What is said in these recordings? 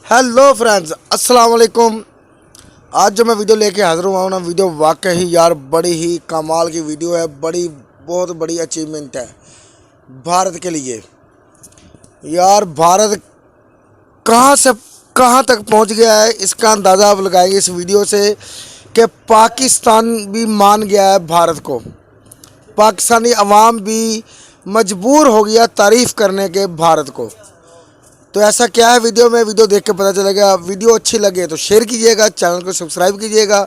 Hello friends, अस्सलाम वालेकुम। आज जो मैं वीडियो लेके हाजिर हुआ हूँ ना, वीडियो वाकई यार बड़ी ही कमाल की वीडियो है। बहुत बड़ी अचीवमेंट है भारत के लिए। यार भारत कहाँ से कहाँ तक पहुँच गया है, इसका अंदाज़ा आप लगाएंगे इस वीडियो से कि पाकिस्तान भी मान गया है भारत को। पाकिस्तानी अवाम भी मजबूर हो गया तारीफ़ करने के भारत को। तो ऐसा क्या है वीडियो में, वीडियो देख के पता चलेगा। वीडियो अच्छी लगे तो शेयर कीजिएगा, चैनल को सब्सक्राइब कीजिएगा,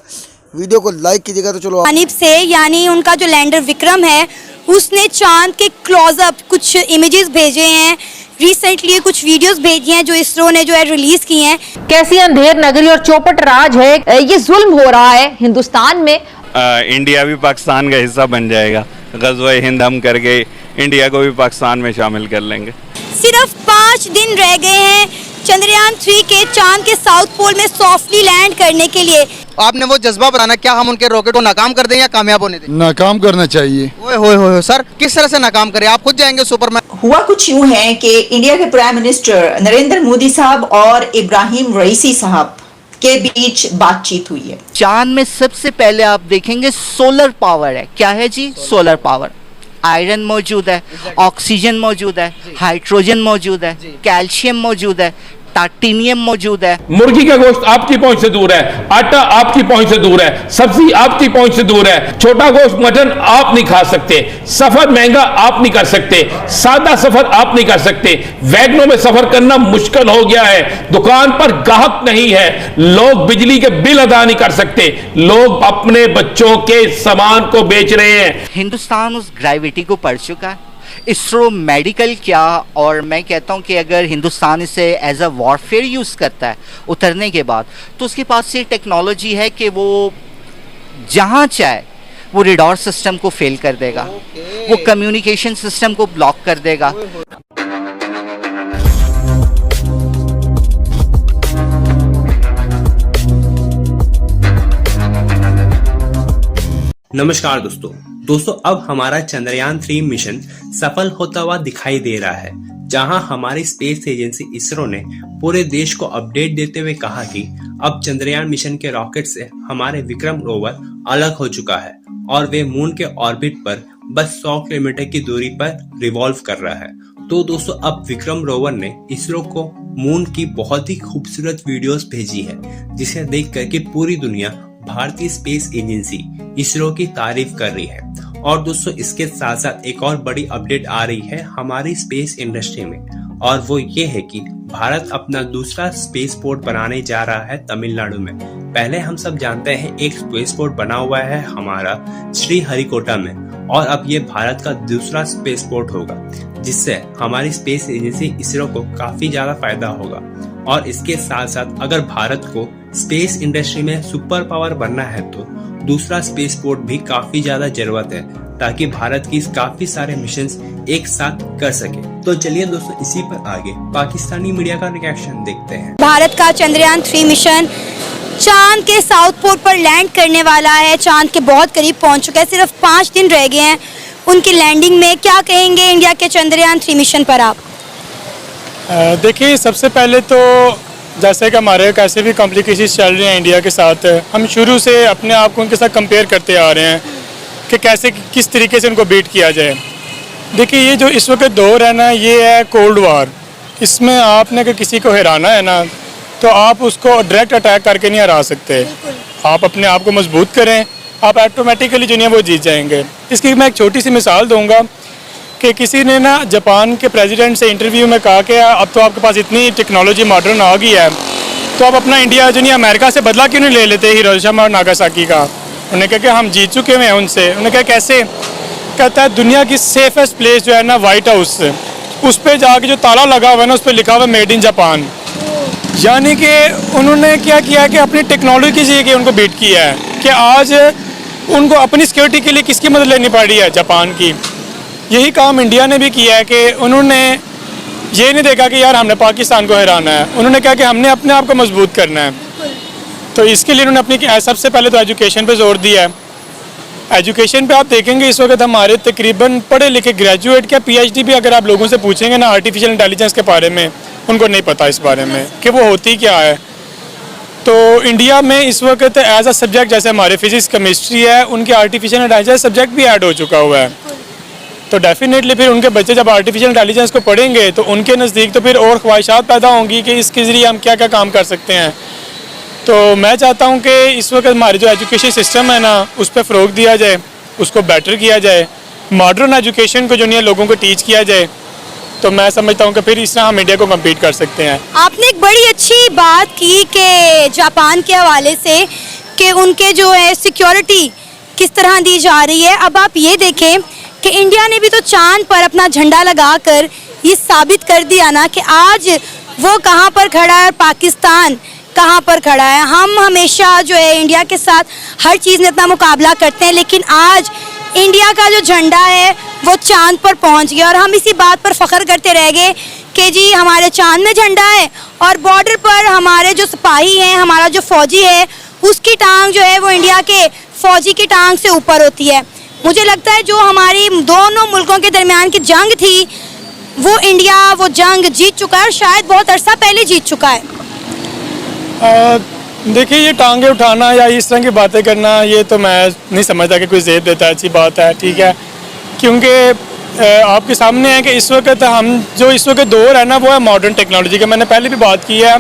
वीडियो को लाइक कीजिएगा। तो चलो जानिब से यानी उनका जो लैंडर विक्रम है उसने चांद के क्लोजअप कुछ इमेजेस भेजे हैं। रिसेंटली कुछ वीडियोस भेजी हैं जो इसरो ने जो है रिलीज की हैं। कैसी अंधेर नगरी और चौपट राज है, ये जुल्म हो रहा है हिंदुस्तान में। इंडिया भी पाकिस्तान का हिस्सा बन जाएगा। ग़ज़वा-ए हिंद हम करके इंडिया को भी पाकिस्तान में शामिल कर लेंगे। सिर्फ 5 दिन रह गए हैं चंद्रयान 3 के चांद के साउथ पोल में सॉफ्टली लैंड करने के लिए। आपने वो जज्बा बताना, क्या हम उनके रॉकेट को नाकाम कर दें या कामयाब होने दें? नाकाम करना चाहिए। ओए होए होए सर, किस तरह से नाकाम करें? आप खुद जाएंगे सुपरमैन। हुआ कुछ यूं है कि इंडिया के प्राइम मिनिस्टर नरेंद्र मोदी साहब और इब्राहिम रईसी साहब के बीच बातचीत हुई है। चांद में सबसे पहले आप देखेंगे सोलर पावर है। क्या है जी? Solar power. आयरन मौजूद है, ऑक्सीजन मौजूद है, हाइड्रोजन मौजूद है, कैल्शियम मौजूद है, टाइटेनियम मौजूद है। मुर्गी का गोश्त आपकी पहुंच से दूर है, आटा आपकी पहुंच से दूर है, सब्जी आपकी पहुंच से दूर है, छोटा गोश्त मटन आप नहीं खा सकते, सफर महंगा आप नहीं कर सकते, सादा सफर आप नहीं कर सकते, वैगनों में सफर करना मुश्किल हो गया है, दुकान पर ग्राहक नहीं है, लोग बिजली के बिल अदा नहीं कर सकते, लोग अपने बच्चों के सामान को बेच रहे हैं। हिंदुस्तान उस ग्रेविटी को पढ़ चुका है। इसरो मेडिकल क्या, और मैं कहता हूं कि अगर हिंदुस्तान इसे एज अ वॉरफेयर यूज़ करता है उतरने के बाद, तो उसके पास ये टेक्नोलॉजी है कि वो जहां चाहे वो रेडार सिस्टम को फेल कर देगा, वो कम्युनिकेशन सिस्टम को ब्लॉक कर देगा। नमस्कार दोस्तों, अब हमारा चंद्रयान 3 मिशन सफल होता हुआ दिखाई दे रहा है, जहां हमारी स्पेस एजेंसी इसरो ने पूरे देश को अपडेट देते हुए कहा कि अब चंद्रयान मिशन के रॉकेट से हमारे विक्रम रोवर अलग हो चुका है और वे मून के ऑर्बिट पर बस 100 किलोमीटर की दूरी पर रिवॉल्व कर रहा है। तो दोस्तों, अब विक्रम रोवर ने इसरो को मून की बहुत ही खूबसूरत वीडियोस भेजी है, जिसे देख करके पूरी दुनिया भारतीय स्पेस एजेंसी इसरो की तारीफ कर रही है। और दोस्तों, इसके साथ साथ एक और बड़ी अपडेट आ रही है हमारी स्पेस इंडस्ट्री में, और वो ये है कि भारत अपना दूसरा स्पेस पोर्ट बनाने जा रहा है तमिलनाडु में। पहले हम सब जानते हैं एक स्पेस पोर्ट बना हुआ है हमारा श्रीहरिकोटा में, और अब ये भारत का दूसरा स्पेस पोर्ट होगा, जिससे हमारी स्पेस एजेंसी इसरो को काफी ज्यादा फायदा होगा। और इसके साथ साथ अगर भारत को स्पेस इंडस्ट्री में सुपर पावर बनना है तो दूसरा स्पेस पोर्ट भी काफी ज्यादा जरूरत है, ताकि भारत की काफी सारे मिशंस एक साथ कर सके। तो चलिए दोस्तों, इसी पर आगे पाकिस्तानी मीडिया का रिएक्शन देखते हैं। भारत का चंद्रयान 3 मिशन चांद के साउथ पोल पर लैंड करने वाला है, चांद के बहुत करीब पहुंच चुका है। सिर्फ 5 दिन रह गए हैं उनकी लैंडिंग में। क्या कहेंगे इंडिया के चंद्रयान 3 मिशन पर आप? देखिए, सबसे पहले तो जैसे कि हमारे कैसे भी कॉम्प्लिकेशंस चल रहे हैं इंडिया के साथ, हम शुरू से अपने आप को उनके साथ कंपेयर करते आ रहे हैं कि कैसे किस तरीके से उनको बीट किया जाए। देखिए, ये जो इस वक्त दौर है ना, ये है कोल्ड वार। इसमें आपने अगर किसी को हराना है ना, तो आप उसको डायरेक्ट अटैक करके नहीं हरा सकते। आप अपने आप को मजबूत करें, आप ऑटोमेटिकली जो है वो जीत जाएंगे। इसकी मैं एक छोटी सी मिसाल दूंगा कि किसी ने ना जापान के प्रेसिडेंट से इंटरव्यू में कहा कि अब तो आपके पास इतनी टेक्नोलॉजी मॉडर्न आ गई है, तो आप अपना इंडिया जो नहीं अमेरिका से बदला क्यों नहीं ले लेते हिरोशिमा और नागासाकी का। उन्होंने कहा कि हम जीत चुके हुए हैं उनसे। उन्होंने कहा कैसे? कहता है दुनिया की सेफेस्ट प्लेस जो है ना वाइट हाउस, उस पर जाके जो ताला लगा हुआ है ना, उस पर लिखा हुआ मेड इन जापान। यानी कि उन्होंने क्या किया कि अपनी टेक्नोलॉजी से कि उनको बीट किया है कि आज उनको अपनी सिक्योरिटी के लिए किसकी मदद लेनी पड़ रही है? जापान की। यही काम इंडिया ने भी किया है कि उन्होंने ये नहीं देखा कि यार हमने पाकिस्तान को हराना है, उन्होंने कहा कि हमने अपने आप को मजबूत करना है। तो इसके लिए उन्होंने अपनी सबसे पहले तो एजुकेशन पे जोर दिया है एजुकेशन पे आप देखेंगे इस वक्त हमारे तकरीबन पढ़े लिखे ग्रेजुएट क्या पीएचडी भी अगर आप लोगों से पूछेंगे ना आर्टिफिशियल इंटेलिजेंस के बारे में, उनको नहीं पता इस बारे में कि वो होती क्या है। तो इंडिया में इस वक्त एज अ सब्जेक्ट जैसे हमारे फिजिक्स केमिस्ट्री है, उनके आर्टिफिशियल इंटेलिजेंस सब्जेक्ट भी ऐड हो चुका हुआ है। तो डेफिनेटली फिर उनके बच्चे जब आर्टिफिशियल इंटेलिजेंस को पढ़ेंगे तो उनके नज़दीक तो फिर और ख्वाहिशात पैदा होंगी कि इसके ज़रिए हम क्या क्या काम कर सकते हैं। तो मैं चाहता हूं कि इस वक्त हमारे जो एजुकेशन सिस्टम है ना उस पर फ़रोग दिया जाए, उसको बेटर किया जाए, मॉडर्न एजुकेशन को जो नहीं लोगों को टीच किया जाए। तो मैं समझता हूं कि फिर इस तरह हम इंडिया को कम्पीट कर सकते हैं। आपने एक बड़ी अच्छी बात की कि जापान के हवाले से कि उनके जो है सिक्योरिटी किस तरह दी जा रही है। अब आप ये देखें कि इंडिया ने भी तो चांद पर अपना झंडा लगाकर ये साबित कर दिया ना कि आज वो कहाँ पर खड़ा है और पाकिस्तान कहाँ पर खड़ा है। हम हमेशा जो है इंडिया के साथ हर चीज़ में अपना मुकाबला करते हैं, लेकिन आज इंडिया का जो झंडा है वो चांद पर पहुंच गया और हम इसी बात पर फख्र करते रह गए कि जी हमारे चांद में झंडा है और बॉर्डर पर हमारे जो सिपाही हैं, हमारा जो फौजी है, उसकी टांग जो है वो इंडिया के फौजी की टांग से ऊपर होती है। मुझे लगता है जो हमारी दोनों मुल्कों के दरमियान की जंग थी वो इंडिया वो जंग जीत चुका है और शायद बहुत अरसा पहले जीत चुका है। देखिए ये टांगे उठाना या इस तरह की बातें करना ये तो मैं नहीं समझता कि कोई ज़ेब देता है, अच्छी बात है, ठीक है। क्योंकि आपके सामने है कि इस वक्त हम जो इस वक्त दौर है ना वो है मॉडर्न टेक्नोलॉजी का। मैंने पहले भी बात की है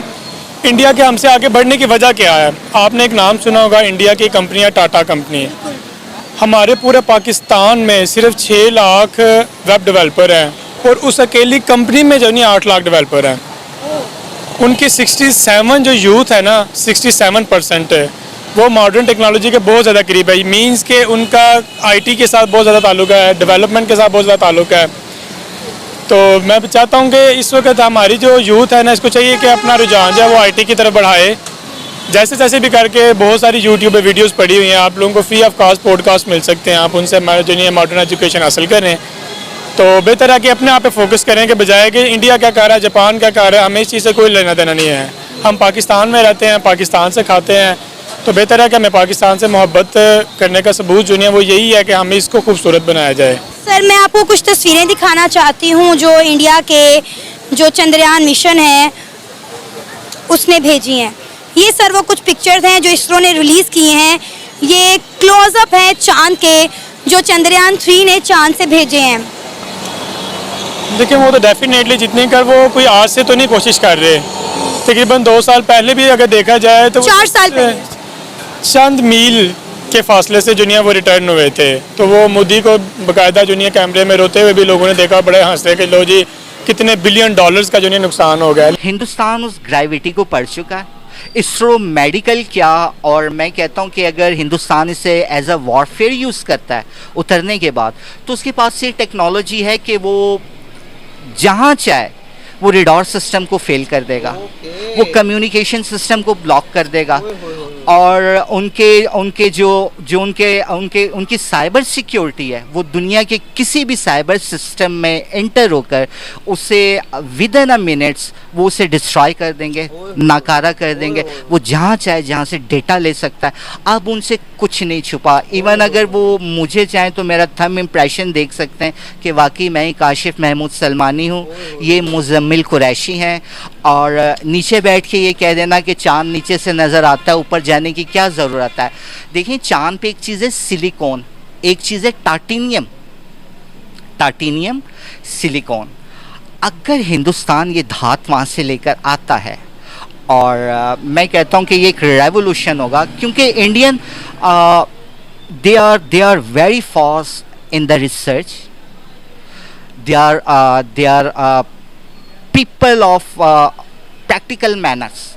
इंडिया के हमसे आगे बढ़ने की वजह क्या है। आपने एक नाम सुना होगा इंडिया की कंपनी है टाटा कंपनी। हमारे पूरे पाकिस्तान में सिर्फ 6 लाख वेब डेवलपर हैं और उस अकेली कंपनी में जो नहीं 8 लाख डेवलपर हैं। उनकी 67 जो यूथ है ना 67% है वो मॉडर्न टेक्नोलॉजी के बहुत ज़्यादा करीब है। मींस के उनका आईटी के साथ बहुत ज़्यादा ताल्लुक है, डेवलपमेंट के साथ बहुत ज़्यादा ताल्लुक है। तो मैं चाहता हूँ कि इस वक्त हमारी जो यूथ है ना इसको चाहिए कि अपना रुझान जो है वो आईटी की तरफ बढ़ाए। जैसे जैसे भी करके बहुत सारी यूट्यूब पे वीडियोस पड़ी हुई हैं, आप लोगों को फ्री ऑफ कॉस्ट पॉडकास्ट मिल सकते हैं, आप उनसे हमारा जो नहीं मॉडर्न एजुकेशन हासिल करें। तो बेहतर है कि अपने आप पे फोकस करें कि बजाय कि इंडिया क्या कर रहा है, जापान क्या कर रहा है, हमें इस चीज़ से कोई लेना देना नहीं है। हम पाकिस्तान में रहते हैं, पाकिस्तान से खाते हैं, तो बेहतर है कि हमें पाकिस्तान से मोहब्बत करने का सबूत जो है वो यही है कि हमें इसको खूबसूरत बनाया जाए। सर मैं आपको कुछ तस्वीरें दिखाना चाहती हूँ जो इंडिया के जो चंद्रयान मिशन है उसने भेजी हैं। ये सर वो कुछ पिक्चर्स हैं जो इसरो ने रिलीज़ किए हैं। ये क्लोजअप है चांद के जो चंद्रयान 3 ने चांद से भेजे हैं। देखिए वो तो डेफिनेटली जितने कर वो कोई आज से तो नहीं कोशिश कर रहे, तकरीबन 2 साल पहले भी अगर देखा जाए तो 4 साल पहले चंद मील के फासले से दुनिया वो रिटर्न हुए थे। तो वो मोदी को बाकायदा दुनिया कैमरे में रोते हुए भी लोगों ने देखा, बड़े हंसते कि लो जी कितने बिलियन डॉलर्स का दुनिया नुकसान हो गया। हिंदुस्तान उस ग्रेविटी को पढ़ चुका है। इसरो मेडिकल क्या, और मैं कहता हूं कि अगर हिंदुस्तान इसे एज अ वॉरफेयर यूज़ करता है उतरने के बाद, तो उसके पास ये टेक्नोलॉजी है कि वो जहाँ चाहे वो रेडार सिस्टम को फेल कर देगा, वो कम्युनिकेशन सिस्टम को ब्लॉक कर देगा, और उनकी साइबर सिक्योरिटी है वो दुनिया के किसी भी साइबर सिस्टम में एंटर होकर उसे विद इन अ मिनट्स वो उसे डिस्ट्रॉय कर देंगे, नाकारा कर देंगे। वो जहाँ चाहे जहाँ से डेटा ले सकता है। अब उनसे कुछ नहीं छुपा। इवन अगर वो मुझे चाहें तो मेरा थंब इम्प्रेशन देख सकते हैं कि वाकई मैं ही काशिफ महमूद सलमानी हूँ, ये मुजम्मिल कुरैशी हैं, और नीचे बैठ के ये कह देना कि चांद नीचे से नज़र आता है, ऊपर जाने की क्या ज़रूरत है। देखिए चांद पे एक चीज़ है सिलिकॉन, एक चीज़ है टाइटेनियम सिलिकॉन। अगर हिंदुस्तान ये धात वहाँ से लेकर आता है, और मैं कहता हूँ कि ये एक रेवोल्यूशन होगा, क्योंकि Indian they are very fast in the research, they are people of practical manners.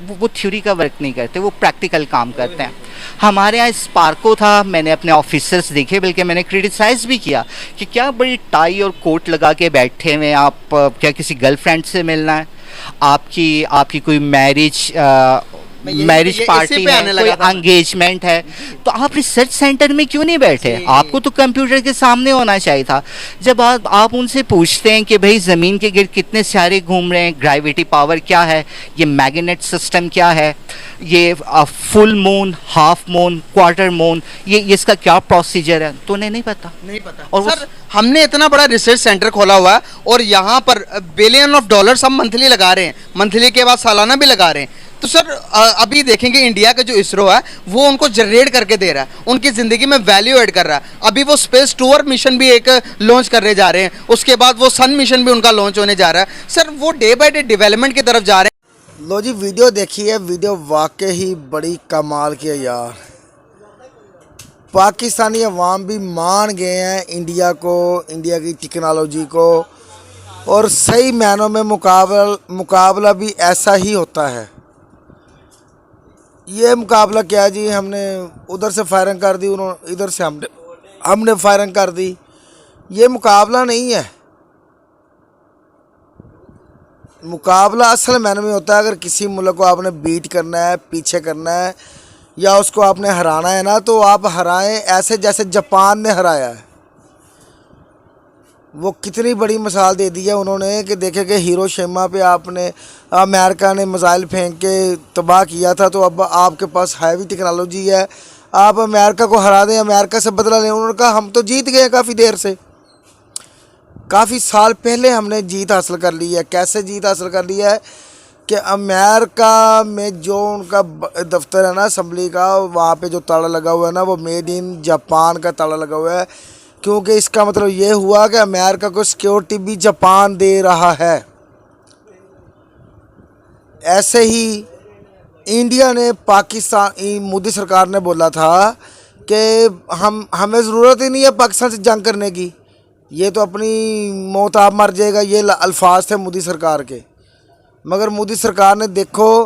वो थ्योरी का वर्क नहीं करते, वो प्रैक्टिकल काम करते हैं। हमारे यहाँ स्पार्को था, मैंने अपने ऑफिसर्स देखे, बल्कि मैंने क्रिटिसाइज़ भी किया कि क्या बड़ी टाई और कोट लगा के बैठे हुए आप, क्या किसी गर्लफ्रेंड से मिलना है, आपकी कोई मैरिज मैरिज पार्टी है, कोई एंगेजमेंट है, तो आप रिसर्च सेंटर में क्यों नहीं बैठे? आपको तो कंप्यूटर के सामने होना चाहिए था। जब आप उनसे पूछते हैं कि भाई ज़मीन के गिर्द कितने सितारे घूम रहे हैं, ग्रेविटी पावर क्या है, ये मैग्नेट सिस्टम क्या है, ये full moon, half moon, quarter moon, ये इसका क्या प्रोसीजर है, तो उन्हें नहीं पता। और सर हमने इतना बड़ा रिसर्च सेंटर खोला हुआ है और यहाँ पर बिलियन ऑफ डॉलर्स हम मंथली लगा रहे हैं, मंथली के बाद सालाना भी लगा रहे हैं। तो सर अभी देखेंगे इंडिया का जो इसरो है वो उनको जनरेट करके दे रहा है, उनकी ज़िंदगी में वैल्यू ऐड कर रहा है। अभी वो स्पेस टूर मिशन भी एक लॉन्च करने जा रहे हैं, उसके बाद वो सन मिशन भी उनका लॉन्च होने जा रहा है। सर वो डे बाय डे डेवलपमेंट की तरफ जा रहे हैं। लो जी, वीडियो देखिए, वीडियो वाकई ही बड़ी कमाल की है यार। पाकिस्तानी अवाम भी मान गए हैं इंडिया को, इंडिया की टेक्नोलॉजी को, और सही मायनों में मुकाबला भी ऐसा ही होता है। ये मुकाबला क्या जी, हमने उधर से फायरिंग कर दी, उन्होंने इधर से हमने फायरिंग कर दी, ये मुकाबला नहीं है। मुकाबला असल मायने में होता है अगर किसी मुल्क को आपने बीट करना है, पीछे करना है, या उसको आपने हराना है ना, तो आप हराएं ऐसे जैसे जापान ने हराया है। वो कितनी बड़ी मिसाल दे दी है उन्होंने कि देखे कि हिरोशिमा पे आपने अमेरिका ने मिसाइल फेंक के तबाह किया था, तो अब आपके पास हैवी टेक्नोलॉजी है, आप अमेरिका को हरा दें, अमेरिका से बदला लें। उन्होंने कहा हम तो जीत गए काफ़ी देर से, काफ़ी साल पहले हमने जीत हासिल कर ली है। कैसे जीत हासिल कर ली है कि अमेरिका में जो उनका दफ्तर है ना असम्बली का, वहाँ पे जो ताला लगा हुआ है ना, वो मेड इन जापान का ताला लगा हुआ है, क्योंकि इसका मतलब ये हुआ कि अमेरिका को सिक्योरिटी भी जापान दे रहा है। ऐसे ही इंडिया ने पाकिस्तान, मोदी सरकार ने बोला था कि हमें ज़रूरत ही नहीं है पाकिस्तान से जंग करने की, ये तो अपनी मौत आप मर जाएगा, ये अल्फाज थे मोदी सरकार के। मगर मोदी सरकार ने देखो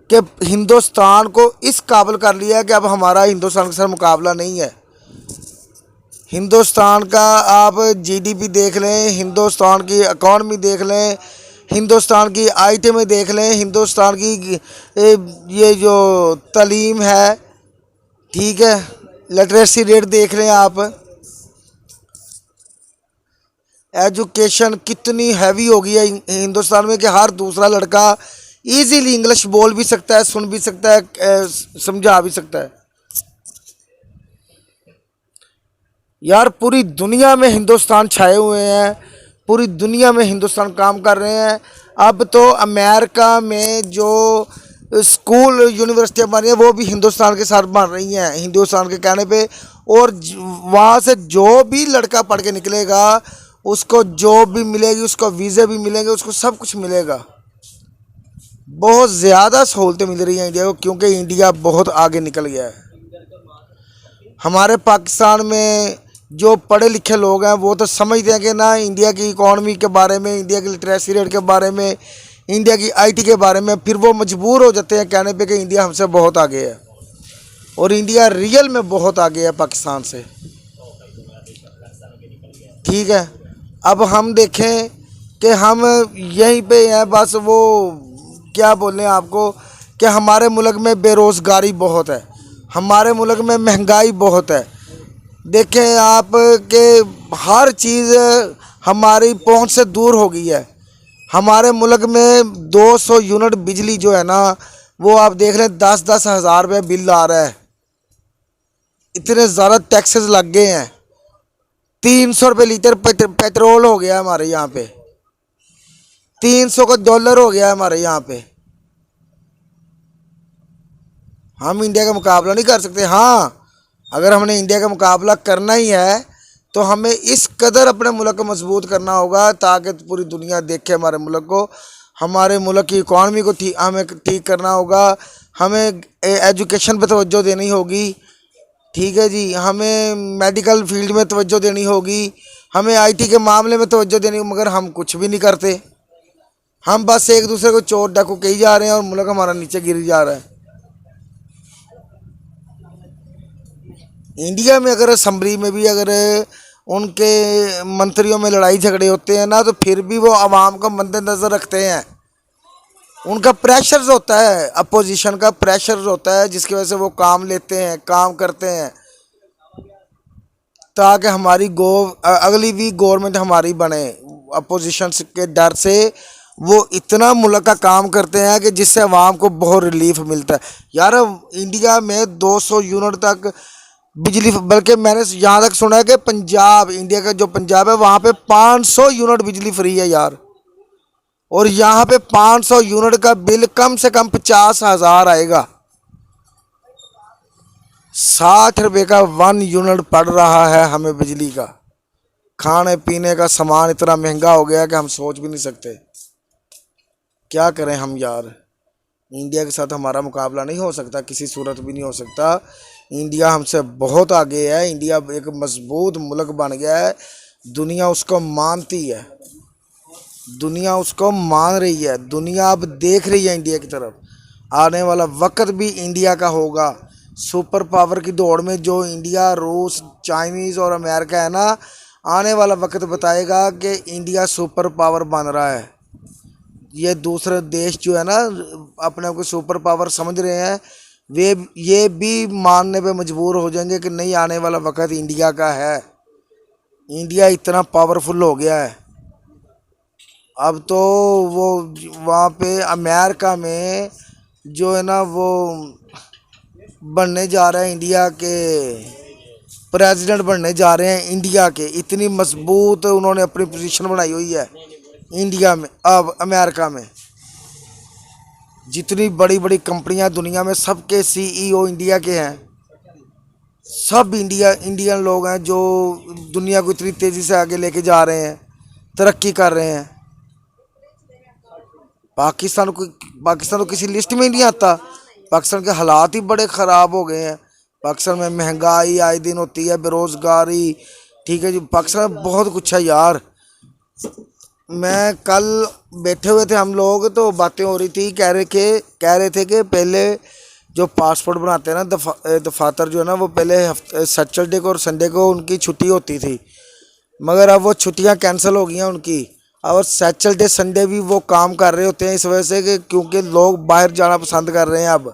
कि हिंदुस्तान को इस काबिल कर लिया कि अब हमारा हिंदुस्तान के साथ मुकाबला नहीं है। हिंदुस्तान का आप जीडीपी देख लें, हिंदुस्तान की इकॉनमी देख लें, हिंदुस्तान की आइटमें देख लें, हिंदुस्तान की ये जो तालीम है, ठीक है, लिटरेसी रेट देख लें आप, एजुकेशन कितनी हैवी हो गई है हिंदुस्तान में कि हर दूसरा लड़का इजीली इंग्लिश बोल भी सकता है, सुन भी सकता है, समझा भी सकता है। यार पूरी दुनिया में हिंदुस्तान छाए हुए हैं, पूरी दुनिया में हिंदुस्तान काम कर रहे हैं। अब तो अमेरिका में जो स्कूल यूनिवर्सिटियाँ बन रही हैं वो भी हिंदुस्तान के साथ बन रही हैं, हिंदुस्तान के कहने पे। और वहाँ से जो भी लड़का पढ़ के निकलेगा उसको जॉब भी मिलेगी, उसको वीज़े भी मिलेंगे, उसको सब कुछ मिलेगा। बहुत ज़्यादा सहूलतें मिल रही हैं इंडिया को, क्योंकि इंडिया बहुत आगे निकल गया है। हमारे पाकिस्तान में जो पढ़े लिखे लोग हैं वो तो समझते हैं कि ना इंडिया की इकॉनमी के बारे में, इंडिया की लिटरेसी रेट के बारे में, इंडिया की आईटी के बारे में, फिर वो मजबूर हो जाते हैं कहने पे कि इंडिया हमसे बहुत आगे है। और इंडिया रियल में बहुत आगे है पाकिस्तान से, ठीक है। अब हम देखें कि हम यहीं पे हैं, बस वो क्या बोलें आपको कि हमारे मुल्क में बेरोज़गारी बहुत है, हमारे मुल्क में महंगाई बहुत है। देखें आप कि हर चीज़ हमारी पहुंच से दूर हो गई है। हमारे मुल्क में 200 यूनिट बिजली जो है ना, वो आप देख लें 10-10 हज़ार रुपये बिल आ रहा है। इतने ज़्यादा टैक्सेस लग गए हैं। 300 रुपये लीटर पेट्रोल हो गया हमारे यहाँ पे, 300 का डॉलर हो गया हमारे यहाँ पे। हम इंडिया का मुकाबला नहीं कर सकते। हाँ, अगर हमने इंडिया का मुकाबला करना ही है तो हमें इस कदर अपने मुल्क को मजबूत करना होगा ताकि पूरी दुनिया देखे हमारे मुल्क को। हमारे मुल्क की इकॉनमी को हमें ठीक करना होगा, हमें एजुकेशन पे तवज्जो देनी होगी, ठीक है जी, हमें मेडिकल फील्ड में तवज्जो देनी होगी, हमें आईटी के मामले में तवज्जो देनी होगी। मगर हम कुछ भी नहीं करते, हम बस एक दूसरे को चोर डाकू कही जा रहे हैं और मुल्क हमारा नीचे गिर जा रहा है। इंडिया में अगर असम्बली में भी अगर उनके मंत्रियों में लड़ाई झगड़े होते हैं ना, तो फिर भी वो आवाम को मद्देनज़र रखते हैं। उनका प्रेशर होता है, अपोजिशन का प्रेशर होता है, जिसकी वजह से वो काम लेते हैं, काम करते हैं, ताकि हमारी अगली भी गवर्नमेंट हमारी बने। अपोजिशन के डर से वो इतना मुल्क का काम करते हैं कि जिससे अवाम को बहुत रिलीफ मिलता है। यार इंडिया में 200 यूनिट तक बिजली, बल्कि मैंने यहाँ तक सुना है कि पंजाब, इंडिया का जो पंजाब है वहाँ पे 500 यूनिट बिजली फ्री है यार। और यहाँ पे 500 यूनिट का बिल कम से कम 50,000 आएगा। 60 रुपये का 1 यूनिट पड़ रहा है हमें बिजली का। खाने पीने का सामान इतना महंगा हो गया कि हम सोच भी नहीं सकते। क्या करें हम यार, इंडिया के साथ हमारा मुकाबला नहीं हो सकता, किसी सूरत भी नहीं हो सकता। इंडिया हमसे बहुत आगे है। इंडिया एक मजबूत मुल्क बन गया है, दुनिया उसको मानती है, दुनिया उसको मान रही है, दुनिया अब देख रही है इंडिया की तरफ। आने वाला वक्त भी इंडिया का होगा। सुपर पावर की दौड़ में जो इंडिया, रूस, चाइनीज़ और अमेरिका है ना, आने वाला वक्त बताएगा कि इंडिया सुपर पावर बन रहा है। ये दूसरे देश जो है ना अपने आप को सुपर पावर समझ रहे हैं, वे ये भी मानने पे मजबूर हो जाएंगे कि नहीं, आने वाला वक्त इंडिया का है। इंडिया इतना पावरफुल हो गया है। अब तो वो वहाँ पे अमेरिका में जो है ना वो बनने जा रहे हैं, इंडिया के प्रेसिडेंट बनने जा रहे हैं इंडिया के। इतनी मजबूत उन्होंने अपनी पोजीशन बनाई हुई है इंडिया में। अब अमेरिका में जितनी बड़ी बड़ी कंपनियां दुनिया में, सबके CEO इंडिया के हैं। सब इंडियन लोग हैं जो दुनिया को इतनी तेज़ी से आगे लेके जा रहे हैं, तरक्की कर रहे हैं। पाकिस्तान तो किसी लिस्ट में ही नहीं आता। पाकिस्तान के हालात ही बड़े ख़राब हो गए हैं। पाकिस्तान में महंगाई आए दिन होती है, बेरोज़गारी, ठीक है जी, पाकिस्तान में बहुत कुछ है यार। मैं कल बैठे हुए थे हम लोग, तो बातें हो रही थी, कह रहे थे कि पहले जो पासपोर्ट बनाते हैं ना दफातर जो है ना, वो पहले सैटरडे को और संडे को उनकी छुट्टी होती थी, मगर अब वो छुट्टियां कैंसिल हो गई हैं उनकी। और सैटरडे संडे भी वो काम कर रहे होते हैं, इस वजह से कि क्योंकि लोग बाहर जाना पसंद कर रहे हैं। अब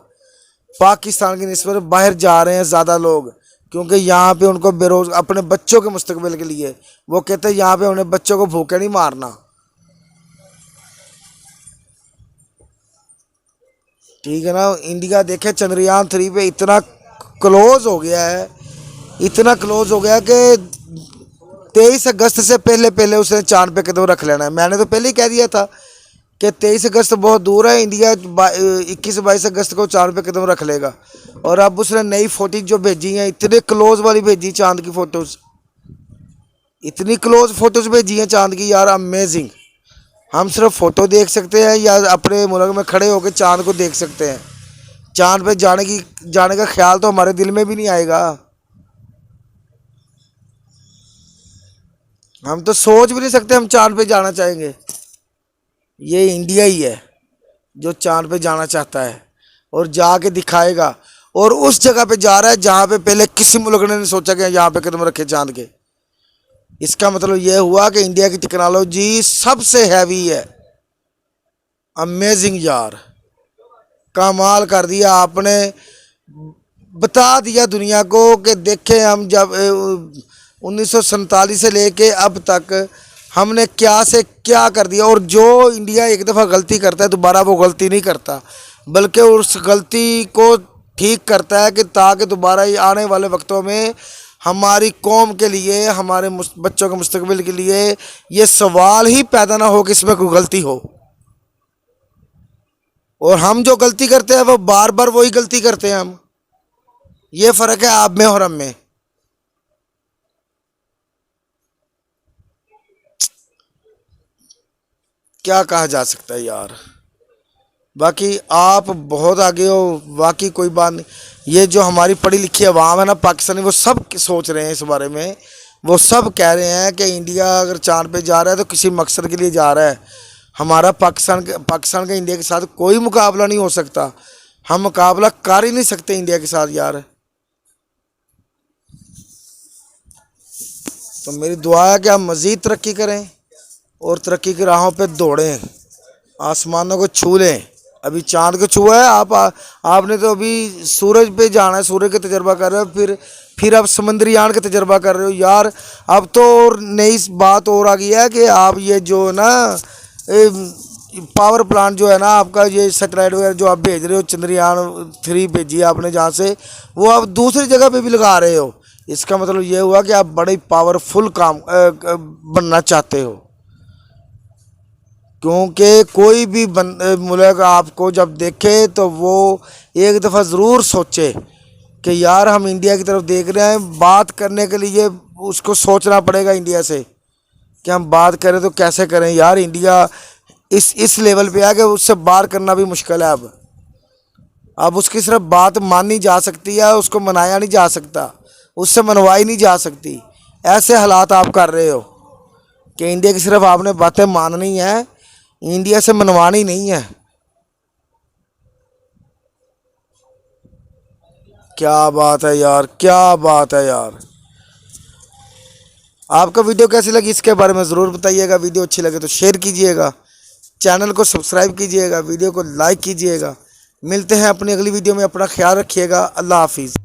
पाकिस्तान की निस्बत बाहर जा रहे हैं ज़्यादा लोग, क्योंकि यहाँ पे उनको अपने बच्चों के मुस्तकबिल के लिए वो कहते हैं यहाँ पे उन्हें बच्चों को भूखे नहीं मारना। ठीक है ना। इंडिया देखे चंद्रयान 3 पे इतना क्लोज हो गया है, इतना क्लोज हो गया कि 23 अगस्त से पहले उसने चांद पे कदम रख लेना है। मैंने तो पहले ही कह दिया था कि 23 अगस्त बहुत दूर है, इंडिया 21-22 अगस्त को चांद पे कदम रख लेगा। और अब उसने नई फोटोज जो भेजी हैं, इतने क्लोज वाली भेजी चांद की फ़ोटोज़, इतनी क्लोज फोटोज़ भेजी हैं चांद की यार, अमेजिंग। हम सिर्फ फ़ोटो देख सकते हैं या अपने मुल्क में खड़े होकर चांद को देख सकते हैं। चांद पे जाने का ख्याल तो हमारे दिल में भी नहीं आएगा। हम तो सोच भी नहीं सकते हम चांद पे जाना चाहेंगे। ये इंडिया ही है जो चांद पे जाना चाहता है और जाके दिखाएगा, और उस जगह पे जा रहा है जहाँ पे पहले किसी मुल्क ने नहीं सोचा कि यहाँ पे कदम रखे चांद के। इसका मतलब ये हुआ कि इंडिया की टेक्नोलॉजी सबसे हैवी है। अमेजिंग यार, कमाल कर दिया आपने, बता दिया दुनिया को कि देखें हम जब 1947 से लेके अब तक हमने क्या से क्या कर दिया। और जो इंडिया एक दफ़ा गलती करता है दोबारा वो गलती नहीं करता, बल्कि उस गलती को ठीक करता है कि ताकि दोबारा आने वाले वक्तों में हमारी कौम के लिए, हमारे बच्चों के मुस्तकबिल के लिए ये सवाल ही पैदा ना हो कि इसमें कोई गलती हो। और हम जो गलती करते हैं वो बार बार वही गलती करते हैं हम। ये फ़र्क है आप में और हम में। क्या कहा जा सकता है यार। बाकी आप बहुत आगे हो, बाकी कोई बात नहीं। ये जो हमारी पढ़ी लिखी अवाम है ना पाकिस्तानी, वो सब सोच रहे हैं इस बारे में। वो सब कह रहे हैं कि इंडिया अगर चांद पे जा रहा है तो किसी मकसद के लिए जा रहा है। हमारा पाकिस्तान का इंडिया के साथ कोई मुकाबला नहीं हो सकता। हम मुकाबला कर ही नहीं सकते इंडिया के साथ यार। तो मेरी दुआ है कि हम मज़ीद तरक्की करें और तरक्की की राहों पे दौड़ें, आसमानों को छू लें। अभी चांद को छुआ है, आपने तो अभी सूरज पे जाना है, सूरज का तजर्बा कर रहे हो, फिर आप समुद्री यान का तजर्बा कर रहे हो यार। अब तो और नई बात और आ गई है कि आप ये जो ना पावर प्लांट जो है ना आपका, ये सैटेलाइट वगैरह जो आप भेज रहे हो, चंद्रयान 3 भेजी है आपने जहाँ से, वो आप दूसरी जगह पे भी लगा रहे हो। इसका मतलब ये हुआ कि आप बड़े पावरफुल काम बनना चाहते हो, क्योंकि कोई भी मुल्क आपको जब देखे तो वो एक दफ़ा ज़रूर सोचे कि यार हम इंडिया की तरफ देख रहे हैं। बात करने के लिए उसको सोचना पड़ेगा इंडिया से कि हम बात करें तो कैसे करें यार। इंडिया इस लेवल पे है कि उससे बात करना भी मुश्किल है। अब उसकी सिर्फ बात मानी जा सकती है, उसको मनाया नहीं जा सकता, उससे मनवाई नहीं जा सकती। ऐसे हालात आप कर रहे हो कि इंडिया की सिर्फ आपने बातें माननी है, इंडिया से मनवानी नहीं है। क्या बात है यार, क्या बात है यार। आपका वीडियो कैसी लगी इसके बारे में ज़रूर बताइएगा। वीडियो अच्छी लगे तो शेयर कीजिएगा, चैनल को सब्सक्राइब कीजिएगा, वीडियो को लाइक कीजिएगा। मिलते हैं अपनी अगली वीडियो में, अपना ख्याल रखिएगा। अल्लाह हाफिज़।